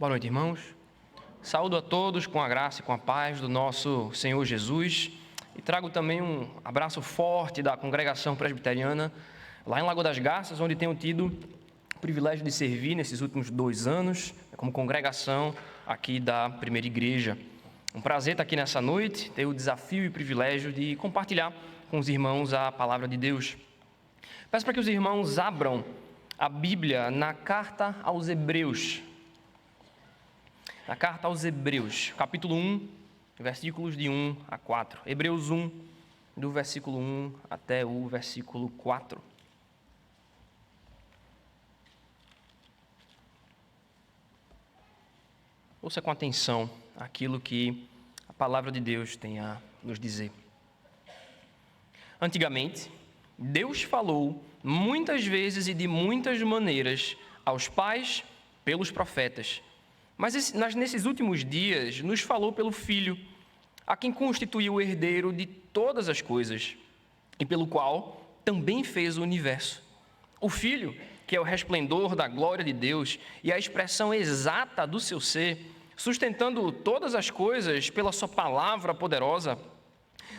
Boa noite, irmãos. Saúdo a todos com a graça e com a paz do nosso Senhor Jesus e trago também um abraço forte da congregação presbiteriana lá em Lagoa das Garças, onde tenho tido o privilégio de servir nesses últimos 2 anos como congregação aqui da primeira igreja. Um prazer estar aqui nessa noite, ter o desafio e o privilégio de compartilhar com os irmãos a palavra de Deus. Peço para que os irmãos abram a Bíblia na carta aos Hebreus. Na carta aos Hebreus, capítulo 1, versículos de 1 a 4. Hebreus 1, do versículo 1 até o versículo 4. Ouça com atenção aquilo que a palavra de Deus tem a nos dizer. Antigamente, Deus falou muitas vezes e de muitas maneiras aos pais pelos profetas. Mas nesses últimos dias nos falou pelo Filho, a quem constituiu o herdeiro de todas as coisas, e pelo qual também fez o universo. O Filho, que é o resplendor da glória de Deus e a expressão exata do seu ser, sustentando todas as coisas pela sua palavra poderosa,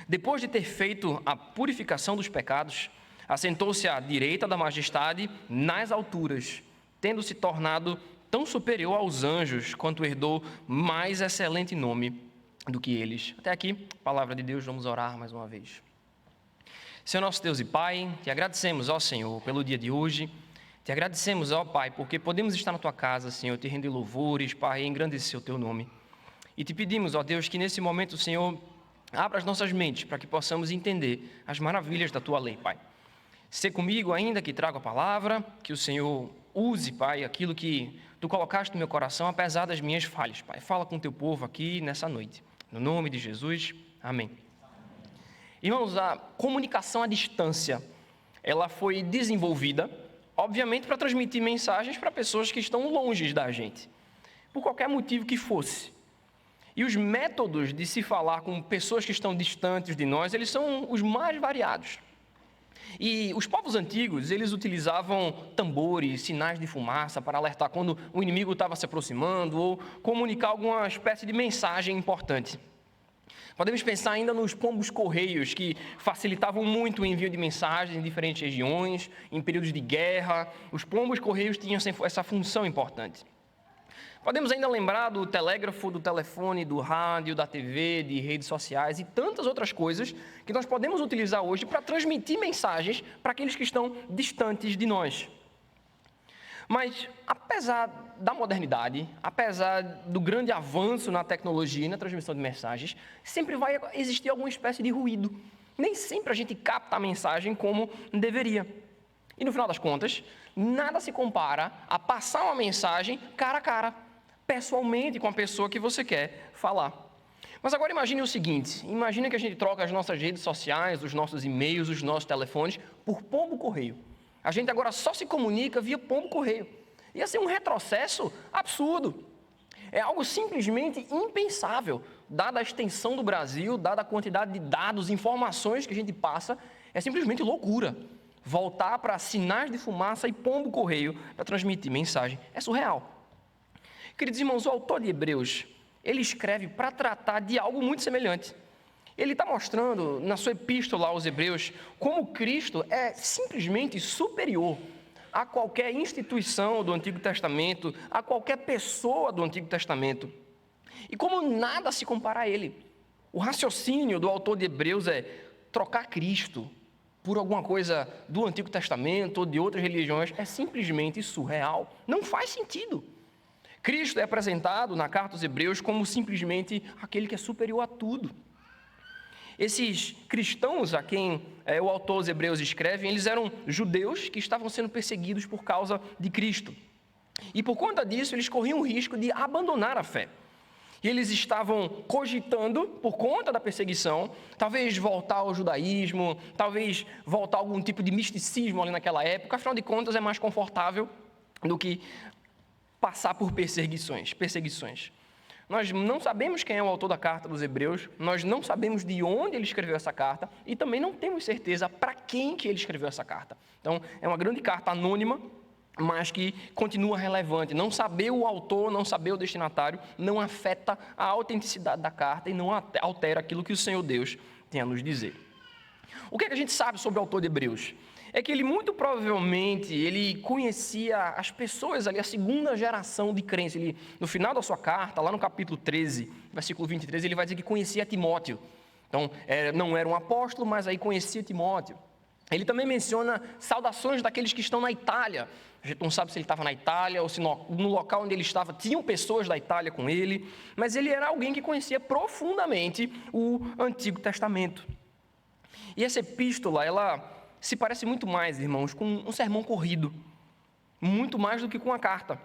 depois de ter feito a purificação dos pecados, assentou-se à direita da majestade nas alturas, tendo se tornado tão superior aos anjos, quanto herdou mais excelente nome do que eles. Até aqui, palavra de Deus, vamos orar mais uma vez. Senhor nosso Deus e Pai, te agradecemos, ó Senhor, pelo dia de hoje. Te agradecemos, ó Pai, porque podemos estar na Tua casa, Senhor, te render louvores, Pai, e engrandecer o Teu nome. E te pedimos, ó Deus, que nesse momento, Senhor, abra as nossas mentes para que possamos entender as maravilhas da Tua lei, Pai. Sê comigo ainda que trago a palavra, que o Senhor use, Pai, aquilo que Tu colocaste no meu coração, apesar das minhas falhas, Pai. Fala com o Teu povo aqui nessa noite. No nome de Jesus, amém. Irmãos, a comunicação à distância, ela foi desenvolvida, obviamente, para transmitir mensagens para pessoas que estão longe da gente, por qualquer motivo que fosse. E os métodos de se falar com pessoas que estão distantes de nós, eles são os mais variados. E os povos antigos, eles utilizavam tambores, sinais de fumaça para alertar quando o inimigo estava se aproximando ou comunicar alguma espécie de mensagem importante. Podemos pensar ainda nos pombos-correios, que facilitavam muito o envio de mensagens em diferentes regiões, em períodos de guerra. Os pombos-correios tinham essa função importante. Podemos ainda lembrar do telégrafo, do telefone, do rádio, da TV, de redes sociais e tantas outras coisas que nós podemos utilizar hoje para transmitir mensagens para aqueles que estão distantes de nós. Mas, apesar da modernidade, apesar do grande avanço na tecnologia e na transmissão de mensagens, sempre vai existir alguma espécie de ruído. Nem sempre a gente capta a mensagem como deveria. E no final das contas, nada se compara a passar uma mensagem cara a cara, pessoalmente com a pessoa que você quer falar. Mas agora imagine o seguinte, imagine que a gente troca as nossas redes sociais, os nossos e-mails, os nossos telefones por pombo-correio. A gente agora só se comunica via pombo-correio. Ia ser um retrocesso absurdo. É algo simplesmente impensável, dada a extensão do Brasil, dada a quantidade de dados, informações que a gente passa, é simplesmente loucura. Voltar para sinais de fumaça e pombo-correio para transmitir mensagem é surreal. Queridos irmãos, o autor de Hebreus, ele escreve para tratar de algo muito semelhante. Ele está mostrando na sua epístola aos Hebreus como Cristo é simplesmente superior a qualquer instituição do Antigo Testamento, a qualquer pessoa do Antigo Testamento. E como nada se compara a ele. O raciocínio do autor de Hebreus é trocar Cristo por alguma coisa do Antigo Testamento ou de outras religiões é simplesmente surreal. Não faz sentido. Cristo é apresentado na carta aos Hebreus como simplesmente aquele que é superior a tudo. Esses cristãos a quem o autor dos Hebreus escreve, eles eram judeus que estavam sendo perseguidos por causa de Cristo. E por conta disso, eles corriam o risco de abandonar a fé. E eles estavam cogitando, por conta da perseguição, talvez voltar ao judaísmo, talvez voltar a algum tipo de misticismo ali naquela época. Afinal de contas, é mais confortável do que passar por perseguições. Nós não sabemos quem é o autor da carta dos Hebreus, nós não sabemos de onde ele escreveu essa carta e também não temos certeza para quem que ele escreveu essa carta. Então, é uma grande carta anônima mas que continua relevante. Não saber o autor, não saber o destinatário, não afeta a autenticidade da carta e não altera aquilo que o Senhor Deus tem a nos dizer. O que é que a gente sabe sobre o autor de Hebreus? É que ele muito provavelmente ele conhecia as pessoas ali, a segunda geração de crentes. Ele, no final da sua carta, lá no capítulo 13, versículo 23, ele vai dizer que conhecia Timóteo. Então, não era um apóstolo, mas aí conhecia Timóteo. Ele também menciona saudações daqueles que estão na Itália. A gente não sabe se ele estava na Itália ou se no local onde ele estava tinham pessoas da Itália com ele, mas ele era alguém que conhecia profundamente o Antigo Testamento. E essa epístola, ela se parece muito mais, irmãos, com um sermão corrido, muito mais do que com a carta.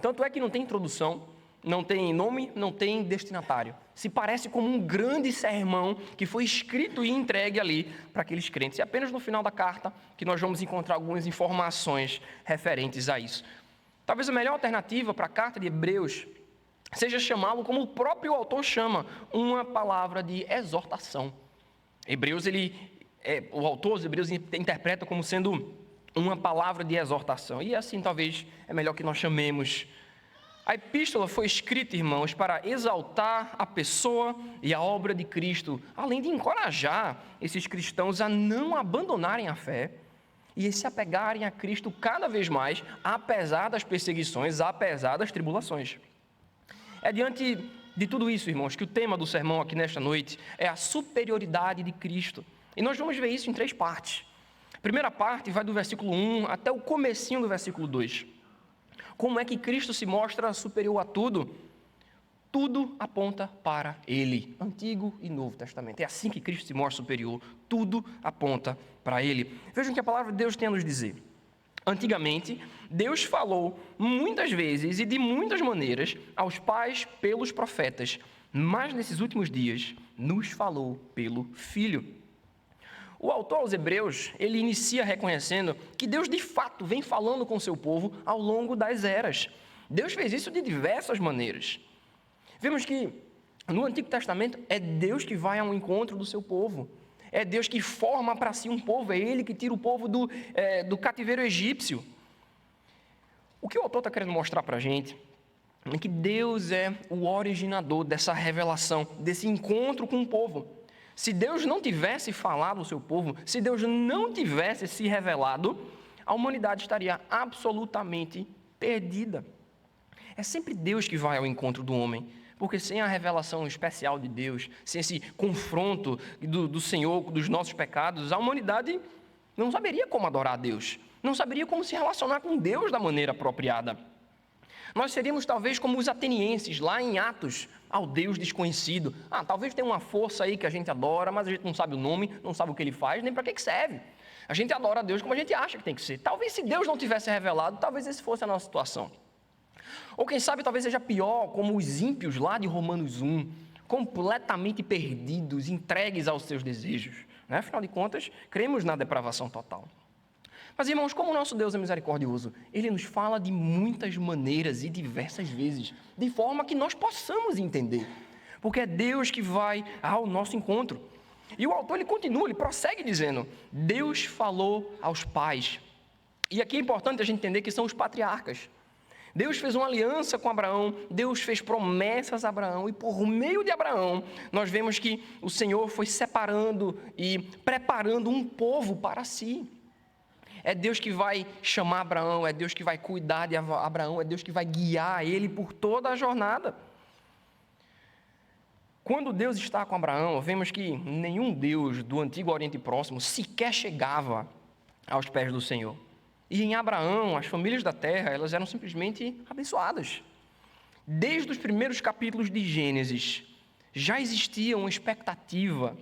Tanto é que não tem introdução, não tem nome, não tem destinatário. Se parece como um grande sermão que foi escrito e entregue ali para aqueles crentes. E apenas no final da carta que nós vamos encontrar algumas informações referentes a isso. Talvez a melhor alternativa para a carta de Hebreus seja chamá-lo como o próprio autor chama, uma palavra de exortação. Hebreus, o autor dos Hebreus interpreta como sendo uma palavra de exortação. E assim talvez é melhor que nós chamemos. A epístola foi escrita, irmãos, para exaltar a pessoa e a obra de Cristo, além de encorajar esses cristãos a não abandonarem a fé e a se apegarem a Cristo cada vez mais, apesar das perseguições, apesar das tribulações. É diante de tudo isso, irmãos, que o tema do sermão aqui nesta noite é a superioridade de Cristo. E nós vamos ver isso em 3 partes. A primeira parte vai do versículo 1 até o comecinho do versículo 2. Como é que Cristo se mostra superior a tudo? Tudo aponta para Ele, Antigo e Novo Testamento. É assim que Cristo se mostra superior, tudo aponta para Ele. Vejam o que a palavra de Deus tem a nos dizer. Antigamente, Deus falou muitas vezes e de muitas maneiras aos pais pelos profetas, mas nesses últimos dias nos falou pelo Filho. O autor aos Hebreus, ele inicia reconhecendo que Deus de fato vem falando com o seu povo ao longo das eras. Deus fez isso de diversas maneiras. Vemos que no Antigo Testamento é Deus que vai ao encontro do seu povo. É Deus que forma para si um povo, é Ele que tira o povo do cativeiro egípcio. O que o autor está querendo mostrar para a gente é que Deus é o originador dessa revelação, desse encontro com o povo. Se Deus não tivesse falado ao seu povo, se Deus não tivesse se revelado, a humanidade estaria absolutamente perdida. É sempre Deus que vai ao encontro do homem, porque sem a revelação especial de Deus, sem esse confronto do Senhor, dos nossos pecados, a humanidade não saberia como adorar a Deus, não saberia como se relacionar com Deus da maneira apropriada. Nós seríamos talvez como os atenienses, lá em Atos, ao Deus desconhecido. Talvez tenha uma força aí que a gente adora, mas a gente não sabe o nome, não sabe o que ele faz, nem para que serve. A gente adora a Deus como a gente acha que tem que ser. Talvez se Deus não tivesse revelado, talvez esse fosse a nossa situação. Ou quem sabe talvez seja pior, como os ímpios lá de Romanos 1, completamente perdidos, entregues aos seus desejos. Afinal de contas, cremos na depravação total. Mas, irmãos, como o nosso Deus é misericordioso, Ele nos fala de muitas maneiras e diversas vezes, de forma que nós possamos entender, porque é Deus que vai ao nosso encontro. E o autor, ele continua, ele prossegue dizendo, Deus falou aos pais. E aqui é importante a gente entender que são os patriarcas. Deus fez uma aliança com Abraão, Deus fez promessas a Abraão, e por meio de Abraão, nós vemos que o Senhor foi separando e preparando um povo para si. É Deus que vai chamar Abraão, é Deus que vai cuidar de Abraão, é Deus que vai guiar ele por toda a jornada. Quando Deus está com Abraão, vemos que nenhum Deus do Antigo Oriente Próximo sequer chegava aos pés do Senhor. E em Abraão, as famílias da terra, elas eram simplesmente abençoadas. Desde os primeiros capítulos de Gênesis, já existia uma expectativa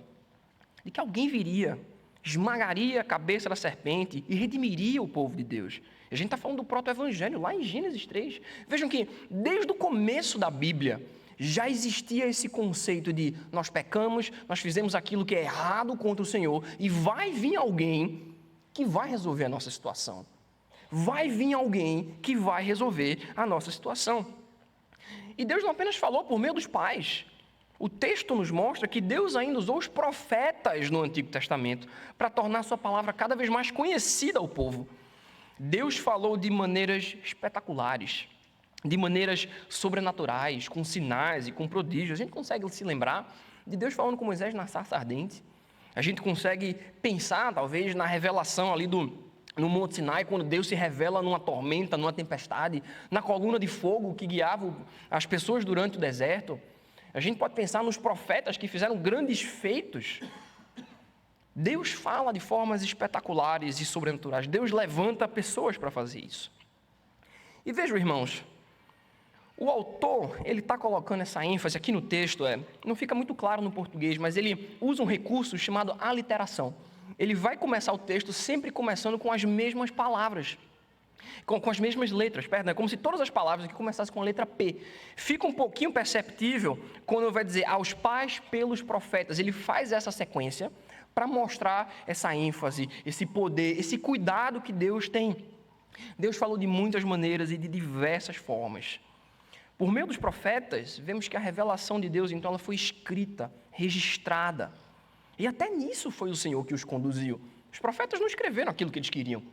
de que alguém viria, esmagaria a cabeça da serpente e redimiria o povo de Deus. A gente está falando do proto-evangelho, lá em Gênesis 3. Vejam que, desde o começo da Bíblia, já existia esse conceito de nós pecamos, nós fizemos aquilo que é errado contra o Senhor, e vai vir alguém que vai resolver a nossa situação. Vai vir alguém que vai resolver a nossa situação. E Deus não apenas falou por meio dos pais. O texto nos mostra que Deus ainda usou os profetas no Antigo Testamento para tornar sua palavra cada vez mais conhecida ao povo. Deus falou de maneiras espetaculares, de maneiras sobrenaturais, com sinais e com prodígios. A gente consegue se lembrar de Deus falando com Moisés na sarça ardente. A gente consegue pensar, talvez, na revelação ali no Monte Sinai, quando Deus se revela numa tormenta, numa tempestade, na coluna de fogo que guiava as pessoas durante o deserto. A gente pode pensar nos profetas que fizeram grandes feitos. Deus fala de formas espetaculares e sobrenaturais. Deus levanta pessoas para fazer isso. E vejam, irmãos, o autor, ele está colocando essa ênfase aqui no texto, não fica muito claro no português, mas ele usa um recurso chamado aliteração. Ele vai começar o texto sempre começando com as mesmas palavras, com as mesmas letras, perdão, é como se todas as palavras aqui começassem com a letra P. Fica um pouquinho perceptível quando vai dizer aos pais pelos profetas. Ele faz essa sequência para mostrar essa ênfase, esse poder, esse cuidado que Deus tem. Deus falou de muitas maneiras e de diversas formas. Por meio dos profetas, vemos que a revelação de Deus, então, ela foi escrita, registrada. E até nisso foi o Senhor que os conduziu. Os profetas não escreveram aquilo que eles queriam,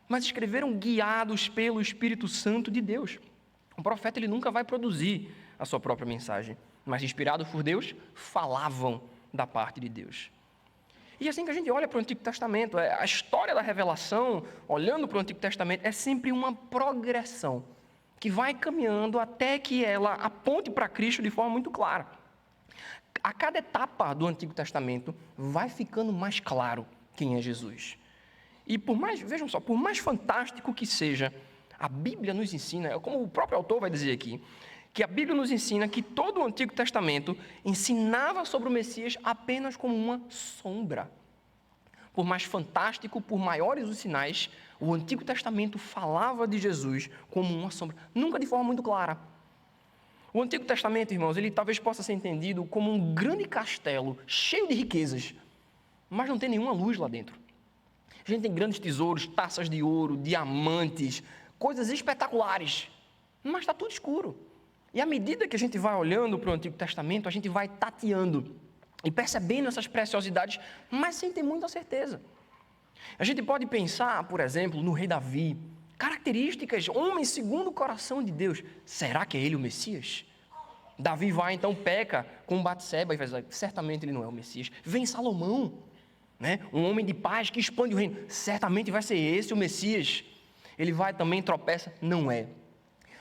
mas escreveram guiados pelo Espírito Santo de Deus. O profeta, ele nunca vai produzir a sua própria mensagem, mas inspirados por Deus, falavam da parte de Deus. E assim que a gente olha para o Antigo Testamento, a história da revelação, olhando para o Antigo Testamento, é sempre uma progressão que vai caminhando até que ela aponte para Cristo de forma muito clara. A cada etapa do Antigo Testamento vai ficando mais claro quem é Jesus. E vejam só, por mais fantástico que seja, a Bíblia nos ensina, como o próprio autor vai dizer aqui, que a Bíblia nos ensina que todo o Antigo Testamento ensinava sobre o Messias apenas como uma sombra. Por mais fantástico, por maiores os sinais, o Antigo Testamento falava de Jesus como uma sombra, nunca de forma muito clara. O Antigo Testamento, irmãos, ele talvez possa ser entendido como um grande castelo cheio de riquezas, mas não tem nenhuma luz lá dentro. A gente tem grandes tesouros, taças de ouro, diamantes, coisas espetaculares, mas está tudo escuro. E à medida que a gente vai olhando para o Antigo Testamento, a gente vai tateando e percebendo essas preciosidades, mas sem ter muita certeza. A gente pode pensar, por exemplo, no rei Davi, características, homem segundo o coração de Deus. Será que é ele o Messias? Davi vai, então, peca com Batseba e vai dizer, certamente ele não é o Messias. Vem Salomão, né? Um homem de paz que expande o reino, certamente vai ser esse o Messias. Ele vai também, tropeça, não é.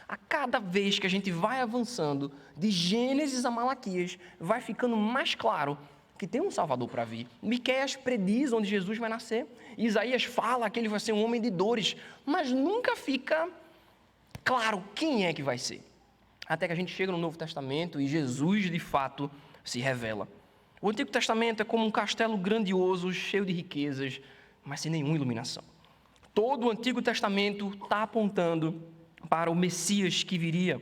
A cada vez que a gente vai avançando, de Gênesis a Malaquias, vai ficando mais claro que tem um Salvador para vir. Miqueias prediz onde Jesus vai nascer. Isaías fala que ele vai ser um homem de dores, mas nunca fica claro quem é que vai ser. Até que a gente chega no Novo Testamento e Jesus, de fato, se revela. O Antigo Testamento é como um castelo grandioso, cheio de riquezas, mas sem nenhuma iluminação. Todo o Antigo Testamento está apontando para o Messias que viria.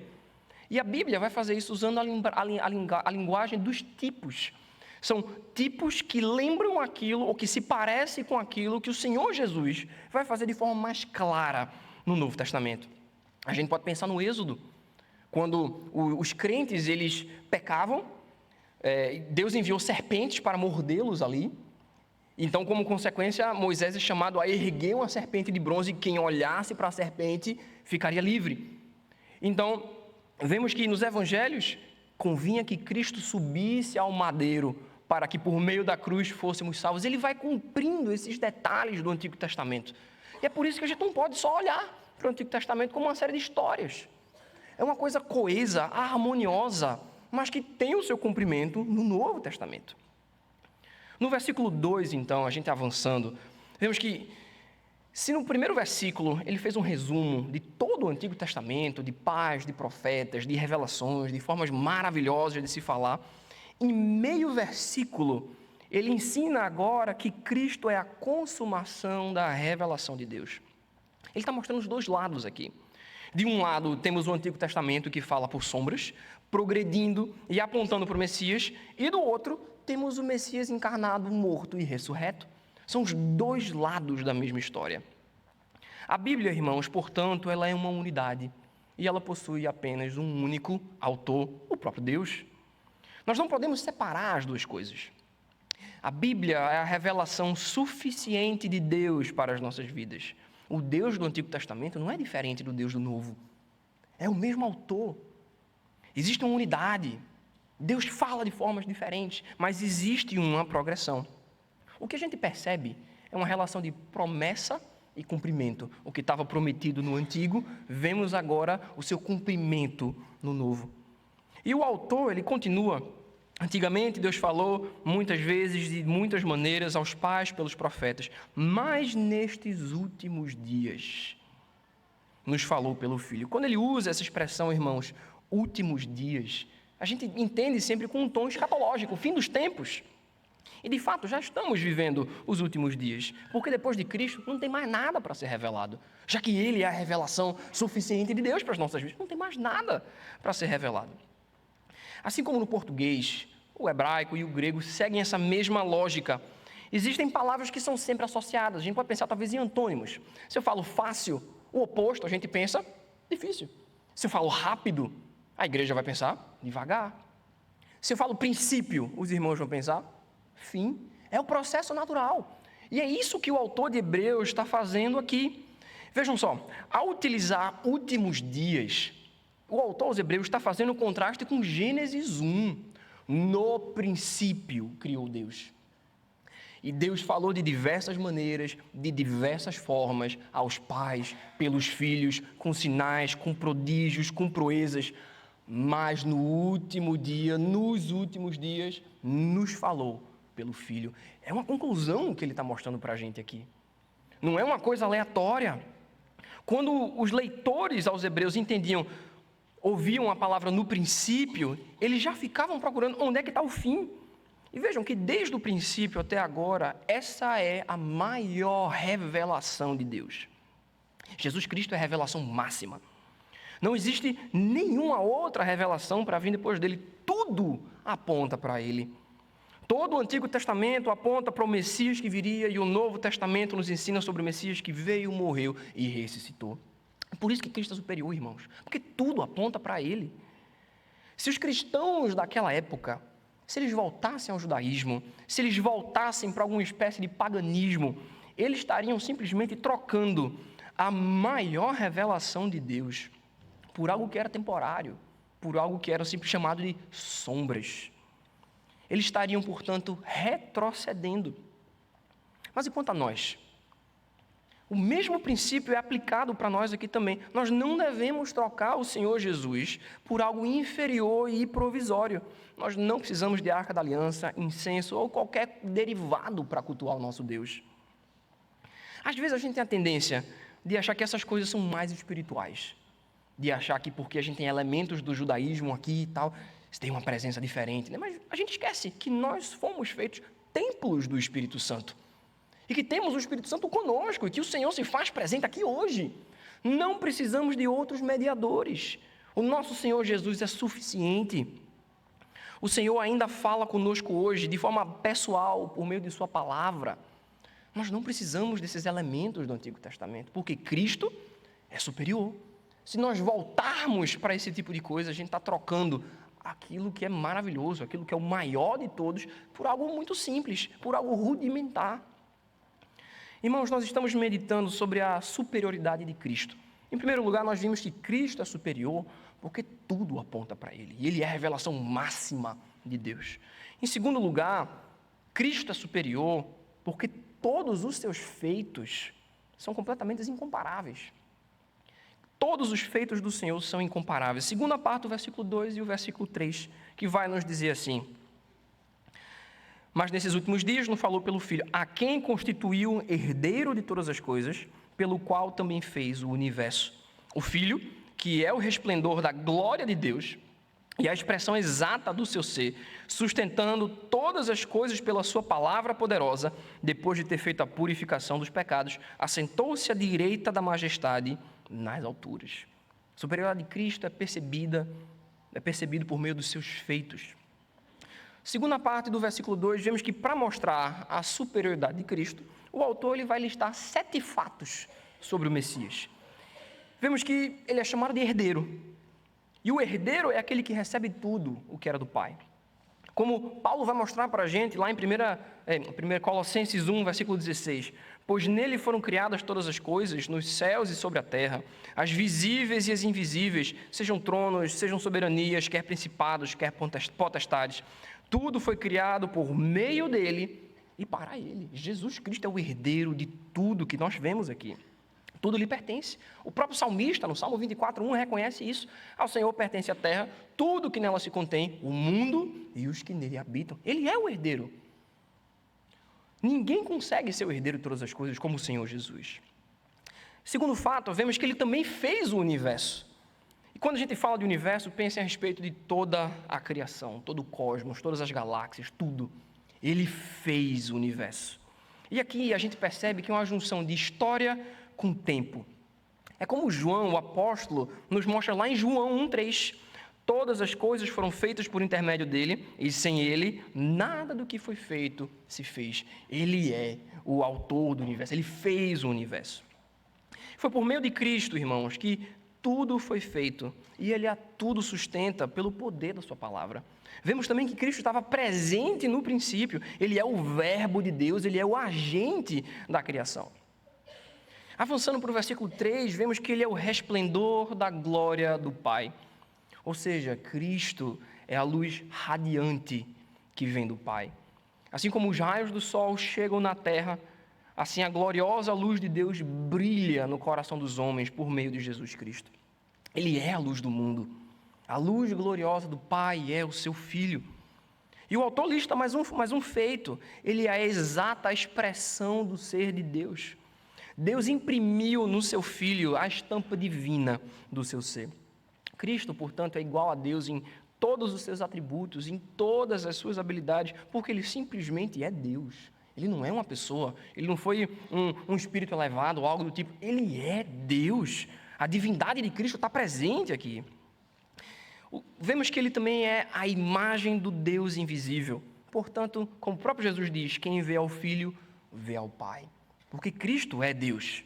E a Bíblia vai fazer isso usando a linguagem dos tipos. São tipos que lembram aquilo, ou que se parecem com aquilo que o Senhor Jesus vai fazer de forma mais clara no Novo Testamento. A gente pode pensar no Êxodo, quando os crentes, eles pecavam, Deus enviou serpentes para mordê-los ali. Então, como consequência, Moisés é chamado a erguer uma serpente de bronze, e quem olhasse para a serpente ficaria livre. Então, vemos que nos evangelhos convinha que Cristo subisse ao madeiro para que por meio da cruz fôssemos salvos. Ele vai cumprindo esses detalhes do Antigo Testamento. E é por isso que a gente não pode só olhar para o Antigo Testamento como uma série de histórias. É uma coisa coesa, harmoniosa, mas que tem o seu cumprimento no Novo Testamento. No versículo 2, então, a gente avançando, vemos que, se no primeiro versículo ele fez um resumo de todo o Antigo Testamento, de pais, de profetas, de revelações, de formas maravilhosas de se falar, em meio versículo ele ensina agora que Cristo é a consumação da revelação de Deus. Ele está mostrando os dois lados aqui. De um lado temos o Antigo Testamento que fala por sombras, progredindo e apontando para o Messias, e do outro temos o Messias encarnado, morto e ressurreto. São os dois lados da mesma história. A Bíblia, irmãos, portanto, ela é uma unidade e ela possui apenas um único autor, o próprio Deus. Nós não podemos separar as duas coisas. A Bíblia é a revelação suficiente de Deus para as nossas vidas. O Deus do Antigo Testamento não é diferente do Deus do Novo. É o mesmo autor. Existe uma unidade. Deus fala de formas diferentes, mas existe uma progressão. O que a gente percebe é uma relação de promessa e cumprimento. O que estava prometido no Antigo, vemos agora o seu cumprimento no Novo. E o autor, ele continua. Antigamente, Deus falou muitas vezes, de muitas maneiras, aos pais pelos profetas. Mas nestes últimos dias, nos falou pelo Filho. Quando ele usa essa expressão, irmãos, últimos dias, a gente entende sempre com um tom escatológico, o fim dos tempos. E, de fato, já estamos vivendo os últimos dias, porque depois de Cristo não tem mais nada para ser revelado, já que Ele é a revelação suficiente de Deus para as nossas vidas, não tem mais nada para ser revelado. Assim como no português, o hebraico e o grego seguem essa mesma lógica. Existem palavras que são sempre associadas, a gente pode pensar talvez em antônimos. Se eu falo fácil, o oposto, a gente pensa difícil. Se eu falo rápido, a igreja vai pensar devagar. Se eu falo princípio, os irmãos vão pensar fim. É o processo natural. E é isso que o autor de Hebreus está fazendo aqui. Vejam só, ao utilizar últimos dias, o autor aos Hebreus está fazendo um contraste com Gênesis 1. No princípio criou Deus. E Deus falou de diversas maneiras, de diversas formas, aos pais, pelos filhos, com sinais, com prodígios, com proezas. Mas no último dia, nos últimos dias, nos falou pelo Filho. É uma conclusão que ele está mostrando para a gente aqui. Não é uma coisa aleatória. Quando os leitores aos Hebreus ouviam a palavra no princípio, eles já ficavam procurando onde é que está o fim. E vejam que desde o princípio até agora, essa é a maior revelação de Deus. Jesus Cristo é a revelação máxima. Não existe nenhuma outra revelação para vir depois dele. Tudo aponta para ele. Todo o Antigo Testamento aponta para o Messias que viria e o Novo Testamento nos ensina sobre o Messias que veio, morreu e ressuscitou. É por isso que Cristo é superior, irmãos, porque tudo aponta para ele. Se os cristãos daquela época, se eles voltassem ao judaísmo, se eles voltassem para alguma espécie de paganismo, eles estariam simplesmente trocando a maior revelação de Deus por algo que era temporário, por algo que era sempre chamado de sombras. Eles estariam, portanto, retrocedendo. Mas e quanto a nós? O mesmo princípio é aplicado para nós aqui também. Nós não devemos trocar o Senhor Jesus por algo inferior e provisório. Nós não precisamos de arca da aliança, incenso ou qualquer derivado para cultuar o nosso Deus. Às vezes a gente tem a tendência de achar que essas coisas são mais espirituais. De achar que porque a gente tem elementos do judaísmo aqui e tal, tem uma presença diferente, né? Mas a gente esquece que nós fomos feitos templos do Espírito Santo. E que temos o Espírito Santo conosco, e que o Senhor se faz presente aqui hoje. Não precisamos de outros mediadores. O nosso Senhor Jesus é suficiente. O Senhor ainda fala conosco hoje, de forma pessoal, por meio de sua palavra. Nós não precisamos desses elementos do Antigo Testamento, porque Cristo é superior. Se nós voltarmos para esse tipo de coisa, a gente está trocando aquilo que é maravilhoso, aquilo que é o maior de todos, por algo muito simples, por algo rudimentar. Irmãos, nós estamos meditando sobre a superioridade de Cristo. Em primeiro lugar, nós vimos que Cristo é superior porque tudo aponta para Ele. E Ele é a revelação máxima de Deus. Em segundo lugar, Cristo é superior porque todos os seus feitos são completamente incomparáveis. Todos os feitos do Senhor são incomparáveis. Segunda parte do versículo 2 e o versículo 3, que vai nos dizer assim: mas nesses últimos dias nos falou pelo Filho, a quem constituiu herdeiro de todas as coisas, pelo qual também fez o universo. O Filho, que é o resplendor da glória de Deus e a expressão exata do seu ser, sustentando todas as coisas pela sua palavra poderosa, depois de ter feito a purificação dos pecados, assentou-se à direita da majestade nas alturas. A superioridade de Cristo é percebido por meio dos seus feitos. Segunda parte do versículo 2, vemos que para mostrar a superioridade de Cristo, o autor ele vai listar 7 fatos sobre o Messias. Vemos que ele é chamado de herdeiro. E o herdeiro é aquele que recebe tudo o que era do Pai. Como Paulo vai mostrar para a gente lá em 1 Colossenses 1, versículo 16. Pois nele foram criadas todas as coisas, nos céus e sobre a terra, as visíveis e as invisíveis, sejam tronos, sejam soberanias, quer principados, quer potestades. Tudo foi criado por meio dele e para ele. Jesus Cristo é o herdeiro de tudo que nós vemos aqui. Tudo lhe pertence. O próprio salmista, no Salmo 24:1, reconhece isso. Ao Senhor pertence a terra, tudo que nela se contém, o mundo e os que nele habitam. Ele é o herdeiro. Ninguém consegue ser o herdeiro de todas as coisas como o Senhor Jesus. Segundo fato, vemos que ele também fez o universo. E quando a gente fala de universo, pense a respeito de toda a criação, todo o cosmos, todas as galáxias, tudo. Ele fez o universo. E aqui a gente percebe que é uma junção de história com tempo. É como João, o apóstolo, nos mostra lá em João 1:3. Todas as coisas foram feitas por intermédio dele, e sem ele, nada do que foi feito se fez. Ele é o autor do universo, ele fez o universo. Foi por meio de Cristo, irmãos, que tudo foi feito, e ele a tudo sustenta pelo poder da sua palavra. Vemos também que Cristo estava presente no princípio, ele é o verbo de Deus, ele é o agente da criação. Avançando para o versículo 3, vemos que ele é o resplendor da glória do Pai. Ou seja, Cristo é a luz radiante que vem do Pai. Assim como os raios do sol chegam na terra, assim a gloriosa luz de Deus brilha no coração dos homens por meio de Jesus Cristo. Ele é a luz do mundo. A luz gloriosa do Pai é o seu Filho. E o autor lista mais um feito. Ele é a exata expressão do ser de Deus. Deus imprimiu no seu Filho a estampa divina do seu ser. Cristo, portanto, é igual a Deus em todos os seus atributos, em todas as suas habilidades, porque ele simplesmente é Deus. Ele não é uma pessoa, ele não foi um espírito elevado ou algo do tipo, ele é Deus. A divindade de Cristo está presente aqui. Vemos que ele também é a imagem do Deus invisível. Portanto, como o próprio Jesus diz, quem vê ao Filho, vê ao Pai. Porque Cristo é Deus.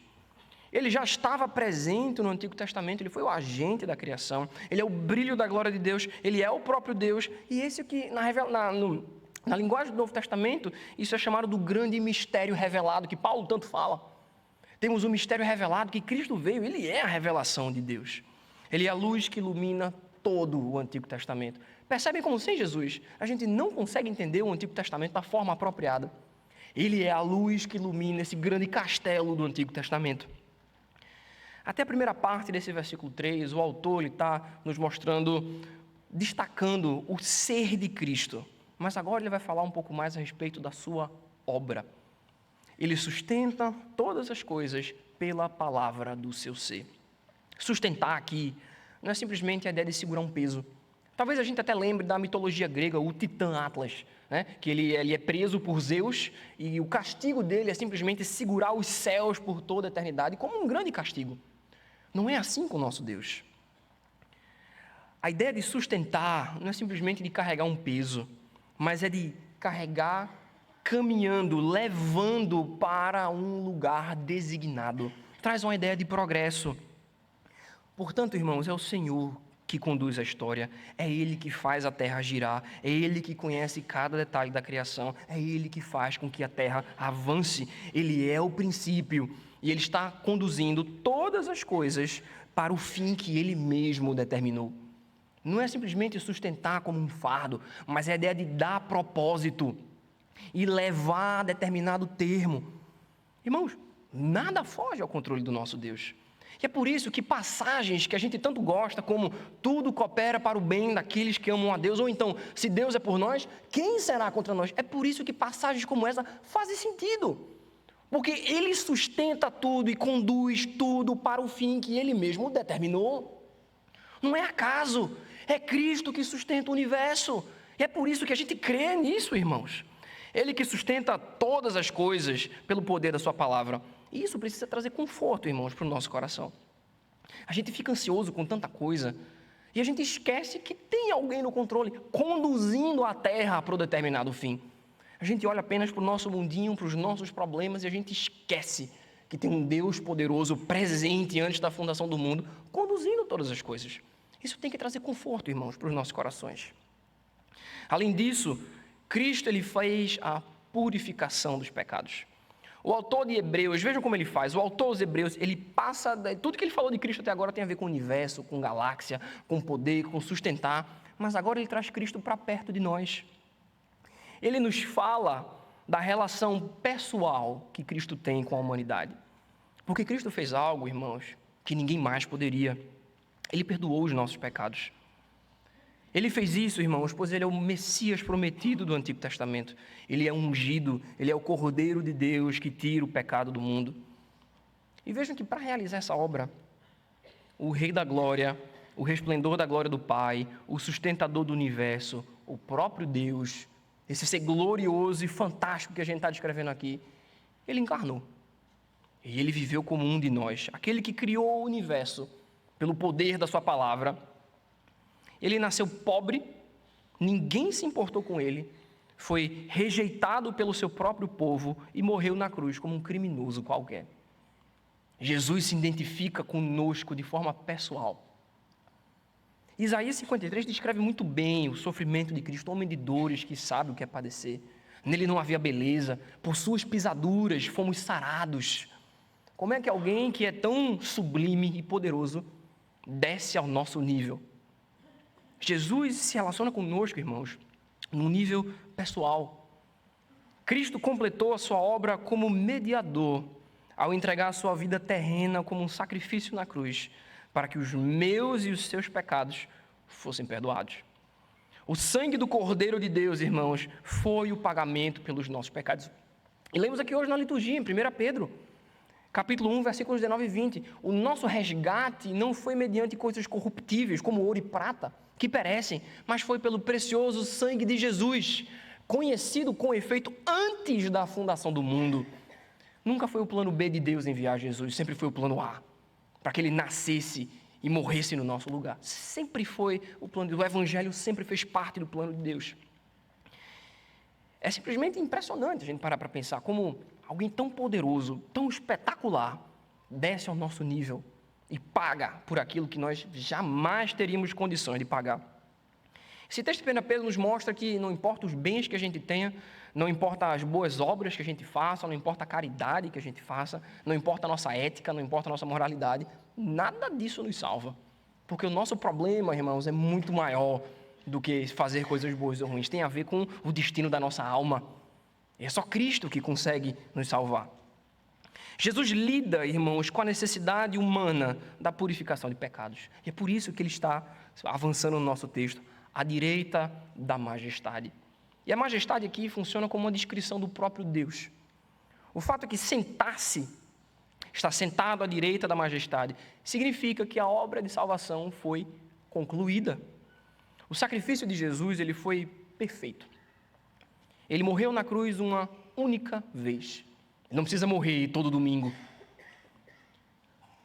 Ele já estava presente no Antigo Testamento, ele foi o agente da criação, ele é o brilho da glória de Deus, ele é o próprio Deus, e esse que na linguagem do Novo Testamento, isso é chamado do grande mistério revelado, que Paulo tanto fala. Temos um mistério revelado, que Cristo veio, ele é a revelação de Deus. Ele é a luz que ilumina todo o Antigo Testamento. Percebem como sem Jesus, a gente não consegue entender o Antigo Testamento da forma apropriada. Ele é a luz que ilumina esse grande castelo do Antigo Testamento. Até a primeira parte desse versículo 3, o autor está nos mostrando, destacando o ser de Cristo. Mas agora ele vai falar um pouco mais a respeito da sua obra. Ele sustenta todas as coisas pela palavra do seu ser. Sustentar aqui não é simplesmente a ideia de segurar um peso. Talvez a gente até lembre da mitologia grega, o Titã Atlas, né? Que ele é preso por Zeus e o castigo dele é simplesmente segurar os céus por toda a eternidade, como um grande castigo. Não é assim com o nosso Deus. A ideia de sustentar não é simplesmente de carregar um peso, mas é de carregar caminhando, levando para um lugar designado. Traz uma ideia de progresso. Portanto, irmãos, é o Senhor que conduz a história, é Ele que faz a terra girar, é Ele que conhece cada detalhe da criação, é Ele que faz com que a terra avance, Ele é o princípio, e Ele está conduzindo todas as coisas para o fim que Ele mesmo determinou. Não é simplesmente sustentar como um fardo, mas é a ideia de dar propósito e levar a determinado termo. Irmãos, nada foge ao controle do nosso Deus. E é por isso que passagens que a gente tanto gosta, como tudo coopera para o bem daqueles que amam a Deus, ou então, se Deus é por nós, quem será contra nós? É por isso que passagens como essa fazem sentido. Porque Ele sustenta tudo e conduz tudo para o fim que Ele mesmo determinou. Não é acaso, é Cristo que sustenta o universo. E é por isso que a gente crê nisso, irmãos. Ele que sustenta todas as coisas pelo poder da sua palavra. E isso precisa trazer conforto, irmãos, para o nosso coração. A gente fica ansioso com tanta coisa e a gente esquece que tem alguém no controle, conduzindo a terra para o determinado fim. A gente olha apenas para o nosso mundinho, para os nossos problemas e a gente esquece que tem um Deus poderoso presente antes da fundação do mundo, conduzindo todas as coisas. Isso tem que trazer conforto, irmãos, para os nossos corações. Além disso, Cristo ele fez a purificação dos pecados. O autor de Hebreus, vejam como ele faz. O autor dos Hebreus, ele passa... Tudo que ele falou de Cristo até agora tem a ver com o universo, com galáxia, com poder, com sustentar. Mas agora ele traz Cristo para perto de nós. Ele nos fala da relação pessoal que Cristo tem com a humanidade. Porque Cristo fez algo, irmãos, que ninguém mais poderia. Ele perdoou os nossos pecados. Ele fez isso, irmãos, pois ele é o Messias prometido do Antigo Testamento. Ele é ungido, ele é o Cordeiro de Deus que tira o pecado do mundo. E vejam que para realizar essa obra, o Rei da Glória, o resplendor da glória do Pai, o sustentador do universo, o próprio Deus, esse ser glorioso e fantástico que a gente está descrevendo aqui, ele encarnou. E ele viveu como um de nós, aquele que criou o universo pelo poder da sua palavra. Ele nasceu pobre, ninguém se importou com ele, foi rejeitado pelo seu próprio povo e morreu na cruz como um criminoso qualquer. Jesus se identifica conosco de forma pessoal. Isaías 53 descreve muito bem o sofrimento de Cristo, homem de dores que sabe o que é padecer. Nele não havia beleza, por suas pisaduras fomos sarados. Como é que alguém que é tão sublime e poderoso desce ao nosso nível? Jesus se relaciona conosco, irmãos, num nível pessoal. Cristo completou a sua obra como mediador, ao entregar a sua vida terrena como um sacrifício na cruz, para que os meus e os seus pecados fossem perdoados. O sangue do Cordeiro de Deus, irmãos, foi o pagamento pelos nossos pecados. E lemos aqui hoje na liturgia, em 1 Pedro, capítulo 1, versículos 19 e 20. O nosso resgate não foi mediante coisas corruptíveis, como ouro e prata, que perecem, mas foi pelo precioso sangue de Jesus, conhecido com efeito antes da fundação do mundo. Nunca foi o plano B de Deus enviar Jesus, sempre foi o plano A, para que ele nascesse e morresse no nosso lugar. Sempre foi o plano de Deus, o Evangelho sempre fez parte do plano de Deus. É simplesmente impressionante a gente parar para pensar como alguém tão poderoso, tão espetacular, desce ao nosso nível e paga por aquilo que nós jamais teríamos condições de pagar. Esse texto de 1 Pedro nos mostra que não importa os bens que a gente tenha, não importa as boas obras que a gente faça, não importa a caridade que a gente faça, não importa a nossa ética, não importa a nossa moralidade, nada disso nos salva. Porque o nosso problema, irmãos, é muito maior do que fazer coisas boas ou ruins. Tem a ver com o destino da nossa alma. É só Cristo que consegue nos salvar. Jesus lida, irmãos, com a necessidade humana da purificação de pecados. E é por isso que ele está avançando no nosso texto, à direita da majestade. E a majestade aqui funciona como uma descrição do próprio Deus. O fato é que sentar-se, estar sentado à direita da majestade, significa que a obra de salvação foi concluída. O sacrifício de Jesus, ele foi perfeito. Ele morreu na cruz uma única vez. Ele não precisa morrer todo domingo.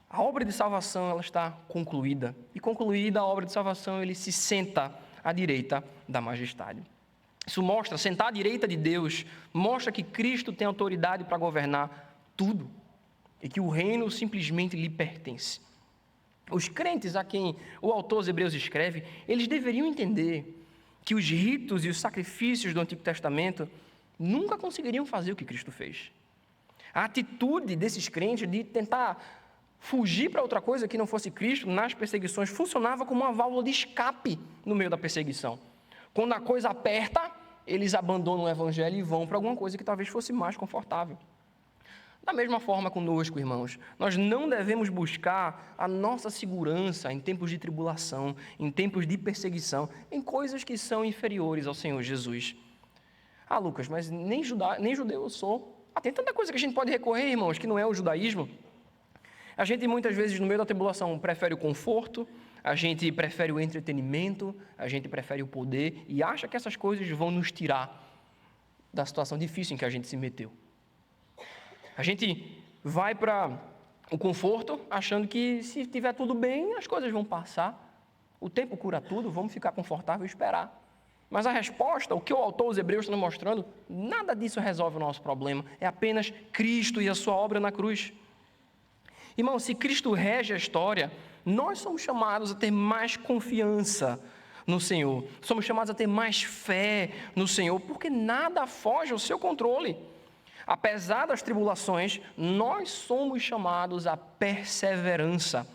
A obra de salvação, ela está concluída. E concluída a obra de salvação, ele se senta à direita da majestade. Isso mostra, sentar à direita de Deus, mostra que Cristo tem autoridade para governar tudo. E que o reino simplesmente lhe pertence. Os crentes a quem o autor dos Hebreus escreve, eles deveriam entender que os ritos e os sacrifícios do Antigo Testamento nunca conseguiriam fazer o que Cristo fez. A atitude desses crentes de tentar fugir para outra coisa que não fosse Cristo nas perseguições funcionava como uma válvula de escape no meio da perseguição. Quando a coisa aperta, eles abandonam o Evangelho e vão para alguma coisa que talvez fosse mais confortável. Da mesma forma conosco, irmãos, nós não devemos buscar a nossa segurança em tempos de tribulação, em tempos de perseguição, em coisas que são inferiores ao Senhor Jesus. Ah, Lucas, mas nem judeu eu sou. Tem tanta coisa que a gente pode recorrer, irmãos, que não é o judaísmo. A gente muitas vezes no meio da tribulação prefere o conforto, a gente prefere o entretenimento, a gente prefere o poder e acha que essas coisas vão nos tirar da situação difícil em que a gente se meteu. A gente vai para o conforto achando que se estiver tudo bem, as coisas vão passar. O tempo cura tudo, vamos ficar confortável e esperar. Mas a resposta, o que o autor dos Hebreus está mostrando, nada disso resolve o nosso problema. É apenas Cristo e a sua obra na cruz. Irmão, se Cristo rege a história, nós somos chamados a ter mais confiança no Senhor. Somos chamados a ter mais fé no Senhor, porque nada foge ao seu controle. Apesar das tribulações, nós somos chamados à perseverança.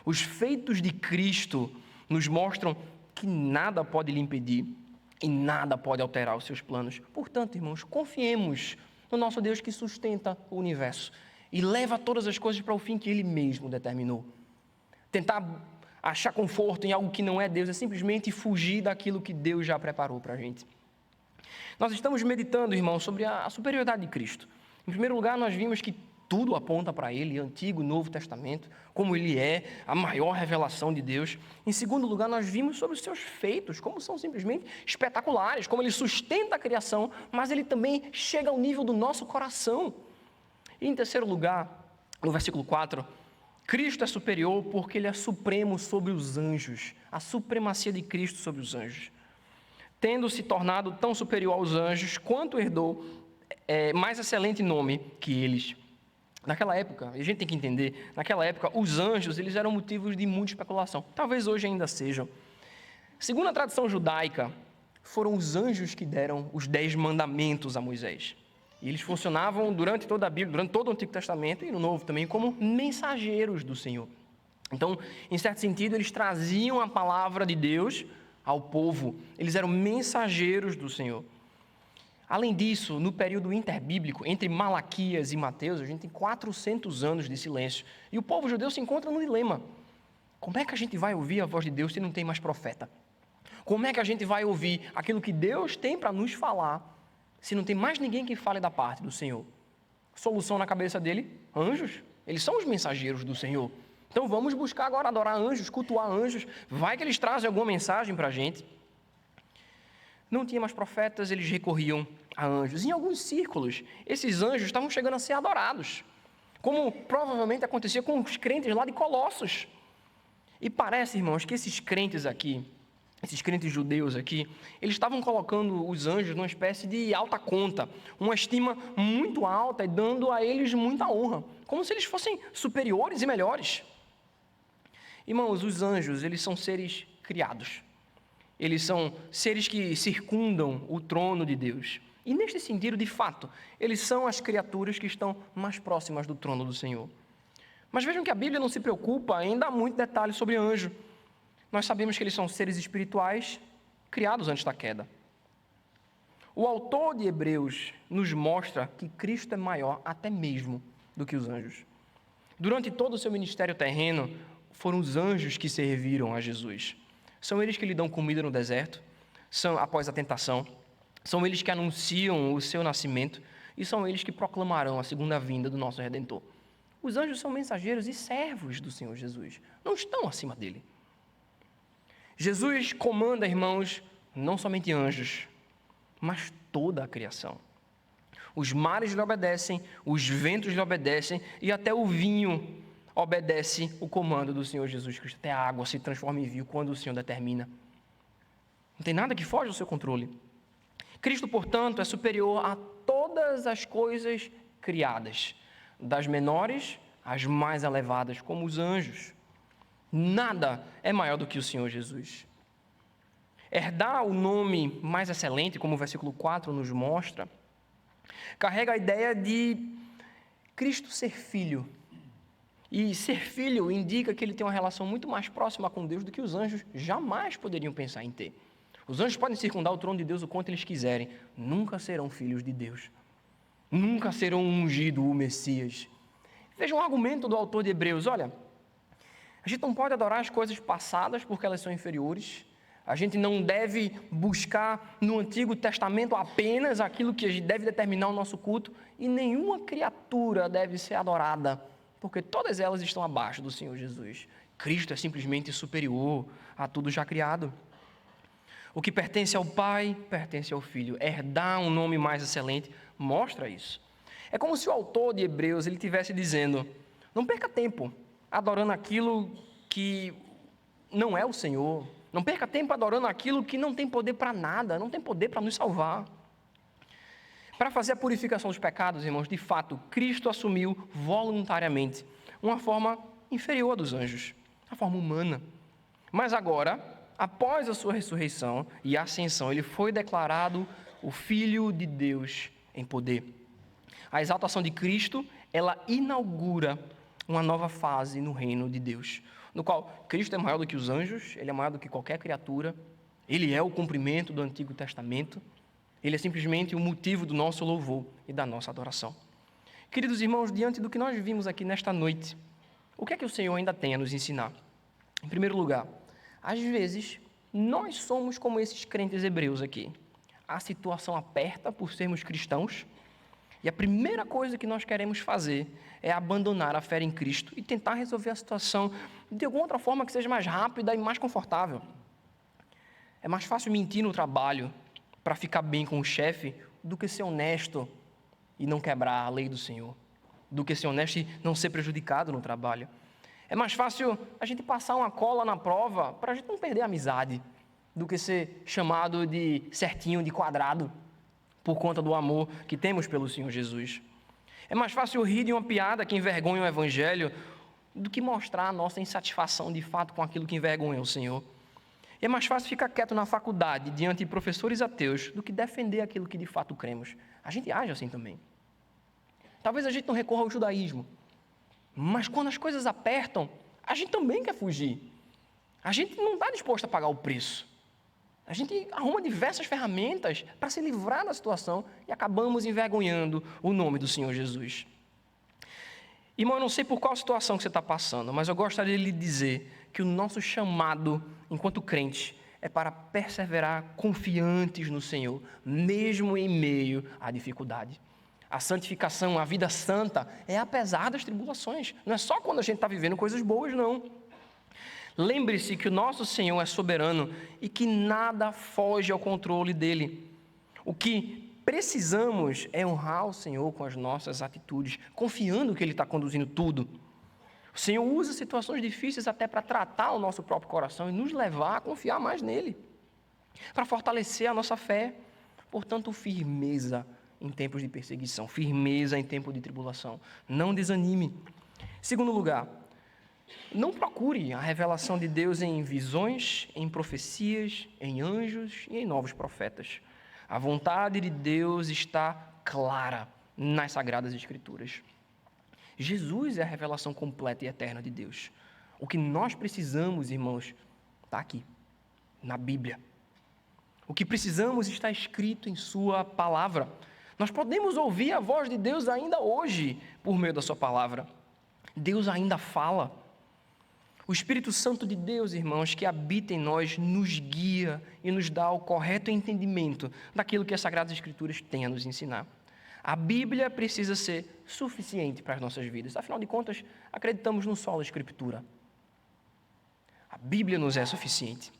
Os feitos de Cristo nos mostram que nada pode lhe impedir e nada pode alterar os seus planos. Portanto, irmãos, confiemos no nosso Deus que sustenta o universo e leva todas as coisas para o fim que Ele mesmo determinou. Tentar achar conforto em algo que não é Deus é simplesmente fugir daquilo que Deus já preparou para a gente. Nós estamos meditando, irmãos, sobre a superioridade de Cristo. Em primeiro lugar, nós vimos que tudo aponta para Ele, Antigo e Novo Testamento, como Ele é a maior revelação de Deus. Em segundo lugar, nós vimos sobre os seus feitos, como são simplesmente espetaculares, como Ele sustenta a criação, mas Ele também chega ao nível do nosso coração. E em terceiro lugar, no versículo 4, Cristo é superior porque Ele é supremo sobre os anjos, a supremacia de Cristo sobre os anjos. Tendo se tornado tão superior aos anjos, quanto herdou mais excelente nome que eles. Naquela época, a gente tem que entender, naquela época, os anjos eles eram motivos de muita especulação. Talvez hoje ainda sejam. Segundo a tradição judaica, foram os anjos que deram os 10 mandamentos a Moisés. E eles funcionavam durante toda a Bíblia, durante todo o Antigo Testamento e no Novo também, como mensageiros do Senhor. Então, em certo sentido, eles traziam a palavra de Deus ao povo. Eles eram mensageiros do Senhor. Além disso, no período interbíblico, entre Malaquias e Mateus, a gente tem 400 anos de silêncio. E o povo judeu se encontra no dilema. Como é que a gente vai ouvir a voz de Deus se não tem mais profeta? Como é que a gente vai ouvir aquilo que Deus tem para nos falar se não tem mais ninguém que fale da parte do Senhor? Solução na cabeça dele? Anjos. Eles são os mensageiros do Senhor. Então vamos buscar agora adorar anjos, cultuar anjos. Vai que eles trazem alguma mensagem para a gente. Não tinha mais profetas, eles recorriam a anjos. Em alguns círculos, esses anjos estavam chegando a ser adorados, como provavelmente acontecia com os crentes lá de Colossos. E parece, irmãos, que esses crentes aqui, esses crentes judeus aqui, eles estavam colocando os anjos numa espécie de alta conta, uma estima muito alta e dando a eles muita honra, como se eles fossem superiores e melhores. Irmãos, os anjos, eles são seres criados. Eles são seres que circundam o trono de Deus. E neste sentido, de fato, eles são as criaturas que estão mais próximas do trono do Senhor. Mas vejam que a Bíblia não se preocupa em dar muito detalhe sobre anjo. Nós sabemos que eles são seres espirituais criados antes da queda. O autor de Hebreus nos mostra que Cristo é maior até mesmo do que os anjos. Durante todo o seu ministério terreno, foram os anjos que serviram a Jesus. São eles que lhe dão comida no deserto, após a tentação. São eles que anunciam o seu nascimento e são eles que proclamarão a segunda vinda do nosso Redentor. Os anjos são mensageiros e servos do Senhor Jesus, não estão acima dele. Jesus comanda, irmãos, não somente anjos, mas toda a criação. Os mares lhe obedecem, os ventos lhe obedecem e até o vinho obedece o comando do Senhor Jesus Cristo. Até a água se transforma em vinho quando o Senhor determina. Não tem nada que foge ao seu controle. Cristo, portanto, é superior a todas as coisas criadas, das menores às mais elevadas, como os anjos. Nada é maior do que o Senhor Jesus. Herdar o nome mais excelente, como o versículo 4 nos mostra, carrega a ideia de Cristo ser filho. E ser filho indica que ele tem uma relação muito mais próxima com Deus do que os anjos jamais poderiam pensar em ter. Os anjos podem circundar o trono de Deus o quanto eles quiserem, nunca serão filhos de Deus. Nunca serão ungido o Messias. Veja um argumento do autor de Hebreus, olha, a gente não pode adorar as coisas passadas porque elas são inferiores. A gente não deve buscar no Antigo Testamento apenas aquilo que deve determinar o nosso culto. E nenhuma criatura deve ser adorada, porque todas elas estão abaixo do Senhor Jesus. Cristo é simplesmente superior a tudo já criado. O que pertence ao Pai, pertence ao Filho. Herdar um nome mais excelente mostra isso. É como se o autor de Hebreus ele estivesse dizendo, não perca tempo adorando aquilo que não é o Senhor. Não perca tempo adorando aquilo que não tem poder para nada, não tem poder para nos salvar. Para fazer a purificação dos pecados, irmãos, de fato, Cristo assumiu voluntariamente uma forma inferior dos anjos, a forma humana. Mas agora, após a sua ressurreição e ascensão, ele foi declarado o Filho de Deus em poder. A exaltação de Cristo, ela inaugura uma nova fase no reino de Deus, no qual Cristo é maior do que os anjos, ele é maior do que qualquer criatura, ele é o cumprimento do Antigo Testamento, ele é simplesmente o motivo do nosso louvor e da nossa adoração. Queridos irmãos, diante do que nós vimos aqui nesta noite, o que é que o Senhor ainda tem a nos ensinar? Em primeiro lugar, às vezes, nós somos como esses crentes hebreus aqui. A situação aperta por sermos cristãos, e a primeira coisa que nós queremos fazer é abandonar a fé em Cristo e tentar resolver a situação de alguma outra forma que seja mais rápida e mais confortável. É mais fácil mentir no trabalho para ficar bem com o chefe do que ser honesto e não quebrar a lei do Senhor, do que ser honesto e não ser prejudicado no trabalho. É mais fácil a gente passar uma cola na prova para a gente não perder a amizade, do que ser chamado de certinho, de quadrado, por conta do amor que temos pelo Senhor Jesus. É mais fácil rir de uma piada que envergonha o Evangelho do que mostrar a nossa insatisfação de fato com aquilo que envergonha o Senhor. É mais fácil ficar quieto na faculdade diante de professores ateus do que defender aquilo que de fato cremos. A gente age assim também. Talvez a gente não recorra ao judaísmo, mas quando as coisas apertam, a gente também quer fugir. A gente não está disposto a pagar o preço. A gente arruma diversas ferramentas para se livrar da situação e acabamos envergonhando o nome do Senhor Jesus. Irmão, eu não sei por qual situação que você está passando, mas eu gostaria de lhe dizer que o nosso chamado, enquanto crente, é para perseverar confiantes no Senhor, mesmo em meio à dificuldade. A santificação, a vida santa, é apesar das tribulações. Não é só quando a gente está vivendo coisas boas, não. Lembre-se que o nosso Senhor é soberano e que nada foge ao controle dele. O que precisamos é honrar o Senhor com as nossas atitudes, confiando que Ele está conduzindo tudo. O Senhor usa situações difíceis até para tratar o nosso próprio coração e nos levar a confiar mais nele, para fortalecer a nossa fé. Portanto, firmeza em tempos de perseguição, firmeza em tempo de tribulação. Não desanime. Segundo lugar, não procure a revelação de Deus em visões, em profecias, em anjos e em novos profetas. A vontade de Deus está clara nas Sagradas Escrituras. Jesus é a revelação completa e eterna de Deus. O que nós precisamos, irmãos, está aqui, na Bíblia. O que precisamos está escrito em Sua palavra. Nós podemos ouvir a voz de Deus ainda hoje, por meio da Sua palavra. Deus ainda fala. O Espírito Santo de Deus, irmãos, que habita em nós, nos guia e nos dá o correto entendimento daquilo que as Sagradas Escrituras têm a nos ensinar. A Bíblia precisa ser suficiente para as nossas vidas. Afinal de contas, acreditamos no solo Escritura. A Bíblia nos é suficiente.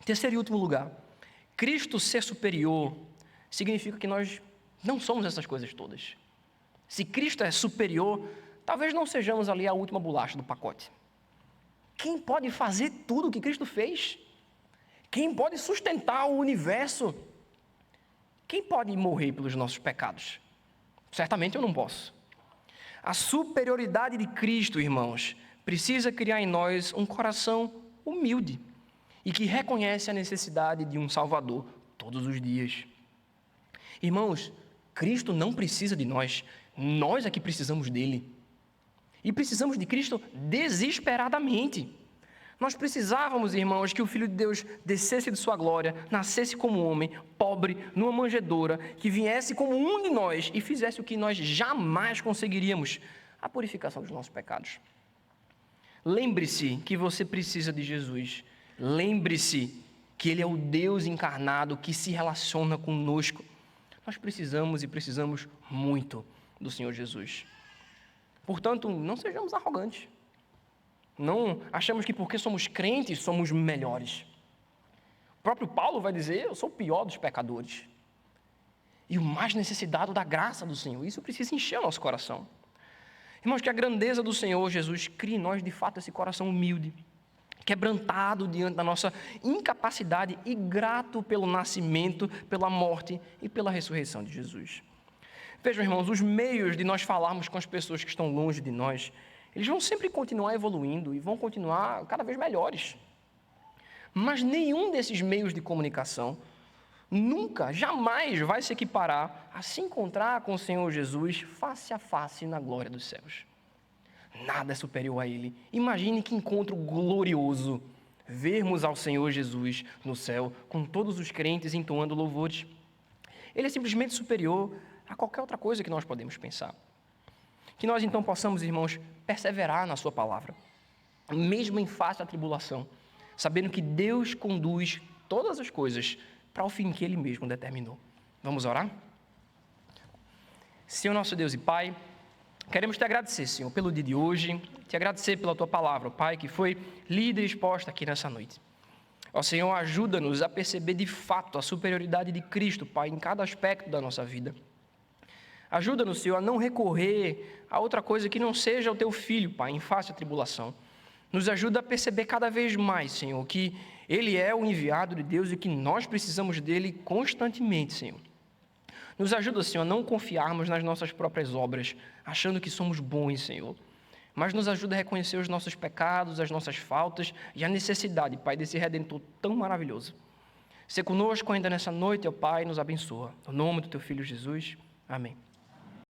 Terceiro e último lugar, Cristo ser superior significa que nós não somos essas coisas todas. Se Cristo é superior, talvez não sejamos ali a última bolacha do pacote. Quem pode fazer tudo o que Cristo fez? Quem pode sustentar o universo? Quem pode morrer pelos nossos pecados? Certamente eu não posso. A superioridade de Cristo, irmãos, precisa criar em nós um coração humilde e que reconhece a necessidade de um Salvador todos os dias. Irmãos, Cristo não precisa de nós é que precisamos dele. E precisamos de Cristo desesperadamente. Nós precisávamos, irmãos, que o Filho de Deus descesse de sua glória, nascesse como homem, pobre, numa manjedoura, que viesse como um de nós e fizesse o que nós jamais conseguiríamos, a purificação dos nossos pecados. Lembre-se que você precisa de Jesus. Lembre-se que Ele é o Deus encarnado que se relaciona conosco. Nós precisamos e precisamos muito do Senhor Jesus. Portanto, não sejamos arrogantes. Não achamos que porque somos crentes, somos melhores. O próprio Paulo vai dizer, eu sou o pior dos pecadores. E o mais necessitado da graça do Senhor. Isso precisa encher o nosso coração. Irmãos, que a grandeza do Senhor Jesus crie em nós, de fato, esse coração humilde, quebrantado diante da nossa incapacidade e grato pelo nascimento, pela morte e pela ressurreição de Jesus. Vejam, irmãos, os meios de nós falarmos com as pessoas que estão longe de nós, eles vão sempre continuar evoluindo e vão continuar cada vez melhores. Mas nenhum desses meios de comunicação nunca, jamais vai se equiparar a se encontrar com o Senhor Jesus face a face na glória dos céus. Nada é superior a Ele. Imagine que encontro glorioso vermos ao Senhor Jesus no céu, com todos os crentes entoando louvores. Ele é simplesmente superior a qualquer outra coisa que nós podemos pensar. Que nós então possamos, irmãos, perseverar na sua palavra, mesmo em face à tribulação, sabendo que Deus conduz todas as coisas para o fim que Ele mesmo determinou. Vamos orar? Senhor nosso Deus e Pai, queremos te agradecer, Senhor, pelo dia de hoje, te agradecer pela tua palavra, Pai, que foi lida e exposta aqui nessa noite. Ó Senhor, ajuda-nos a perceber de fato a superioridade de Cristo, Pai, em cada aspecto da nossa vida. Ajuda-nos, Senhor, a não recorrer a outra coisa que não seja o teu Filho, Pai, em face à tribulação. Nos ajuda a perceber cada vez mais, Senhor, que Ele é o enviado de Deus e que nós precisamos dEle constantemente, Senhor. Nos ajuda, Senhor, a não confiarmos nas nossas próprias obras, achando que somos bons, Senhor. Mas nos ajuda a reconhecer os nossos pecados, as nossas faltas e a necessidade, Pai, desse Redentor tão maravilhoso. Se conosco ainda nessa noite, ó Pai, nos abençoa. No nome do Teu Filho Jesus. Amém.